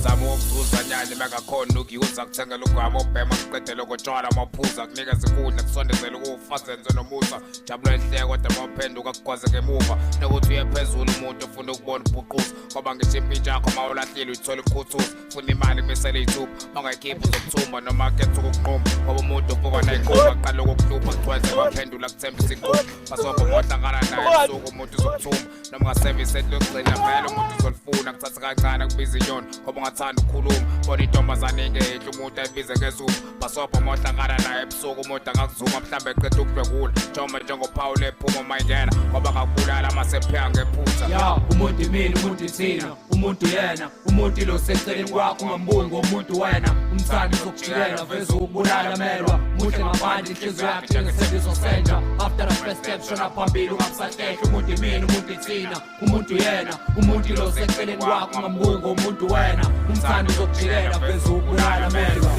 Zama ukuzuza nyanye bengakhona ukuyuza kuthengela ugama obhema kuqedele ukutshwala amaphuza kunikeza ikudla kusondezela ukufazenze nomusa jabula enhleko kodwa mawuphenduka kugwaze ngemuva nokuthi uye phezulu umuntu ofuna ukubona ubhuquza ngoba ngisho impintsha yakho mawulahlile uyithola ikhuthuza funa imali besele iy'thupha mangayikhiphi uzokuthumba noma akhetha ukukunquma ngoba umuntu uvuka nayiquma aqala ukukuhlupha kuthwenze baphendula kuthembisa iquma basobha ngohlangana naye ebusuku umuntu uzokuthuma noma ungasevisi lokugcina vele umuntu uzolifuna kuthatha kancane kubiza inyoni ngoba ungathanda ukukhuluma bona intombazane ingehla umuntu ayibize ngezuma basobha ngohlangana naye ebusuku umuntu angakuzuma mhlawumbe eqeda ukubhekula njengoba njengophawu lephuma mayingena ngoba ngakubulala amasepheka ngephutha umuntu imini umuntu ithina umuntu yena umuntu lo seceleni kwakho ungambuki umuntu wena umthandi uzokujikela veze ukubulala melwa muhle ngaphandle inhliziyo yakhe njengesendiso senja after the first step shona phambili ungabusahlehla umuntu imini umuntu ithina umuntu yena umuntu lo seceleni kwakho ungambuki umuntu wena umthandi uzokujikela veze ukubulala melwa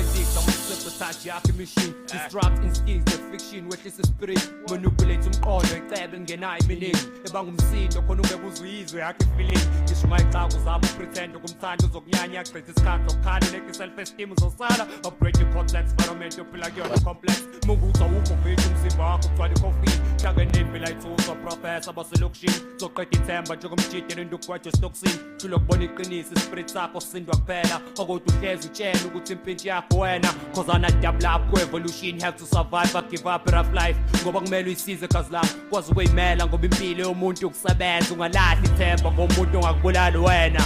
touch yakhe machine distract instincts the fiction wehlisa spirit manipulate umqondo icebe ngenayo iminingi ebanga umsindo khona ungeke uzuyizwe yakhe feeling ngisho mayicaka uzama upretend ukumthanda uzokunyanya yagcitha isikhathi sokukhanda nekho self esteem uzosala upgrade your complex environment yophila kuyona complex munguza ukho vele umzimba wakho ugcwala icoffee hlangene la ithuswa professor baselokishini zoqeda ithemba njengomjide nendukwathe stocksin thula ukubona iqiniso ispirit sakho sindwa kuphela okodwa uhlezi utshela ukuthi impintshi yakho wena cause double up ku-evolution have to survive give up rough life ngoba kumele uyisize cause la kwazi ukuyimela ngoba impilo yomuntu ukusebenza ungalahli ithemba ngomuntu ongakubulali wena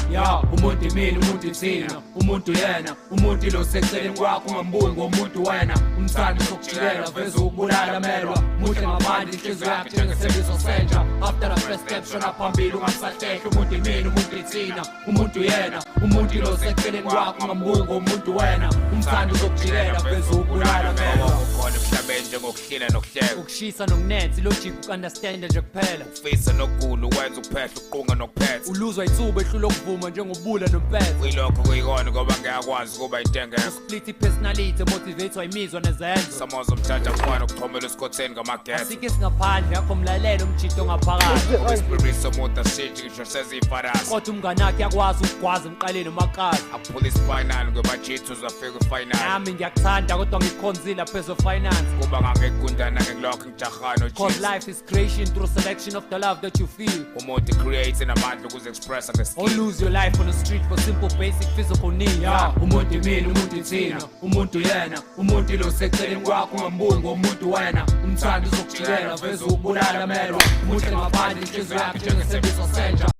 umuntu imini umuntu ithina umuntu yena umuntu lo seceleni kwakho ungambuki ngomuntu wena umthandi uzokujikela veze ukubulala melwa muhle ngaphandle inhliziyo yakhe njengesendiso senja after the first step shona phambili ungabusahlehla umuntu imini umuntu ithina umuntu yena umuntu lo seceleni kwakho ungambuki ngomuntu wena umthandi uzokujikela veze ukubulala melwa ukhona emhlabeni njengokuhlila nokuhleka ukushisa nokunetha logic ukunderstand nje kuphela ukufisa nokugula ukwenza ukuphehla uqunga nokuphetha uluzwa ithuba ehlula ukuvuma njengobula nompetha kuyilokho kuyikona ngoba ngiyakwazi ukuba intengeko split personality motivator imizwa nezenzo samoza umthatha kukhona ukuthomela esikhotheni ngamagesi asike singaphandle yakho mlalelo umjito ngaphakathi experience somuntu asithi ngisho seziyifarasi kodwa umngane wakhe yakwazi ukugwaza emqaleni umakhazi akuphula isifinali ngoba jithu uzafika ifinali nami ngiyakuthanda kodwa ngikhonzile phezu finance kuba ngangekundana ngilokho ngijahana cause life is creation through selection of the love that you feel umuntu creates namandla ukuze-expressa ngeskill or lose your life on the street for simple basic physical needs umuntu imini umuntu ithina umuntu yena umuntu lo seceleni kwakho ungambuki ngomuntu wena umthandi uzokujikela veze ukubulala melwa muhle ngaphandle inhliziyo yakhe njengesendiso senja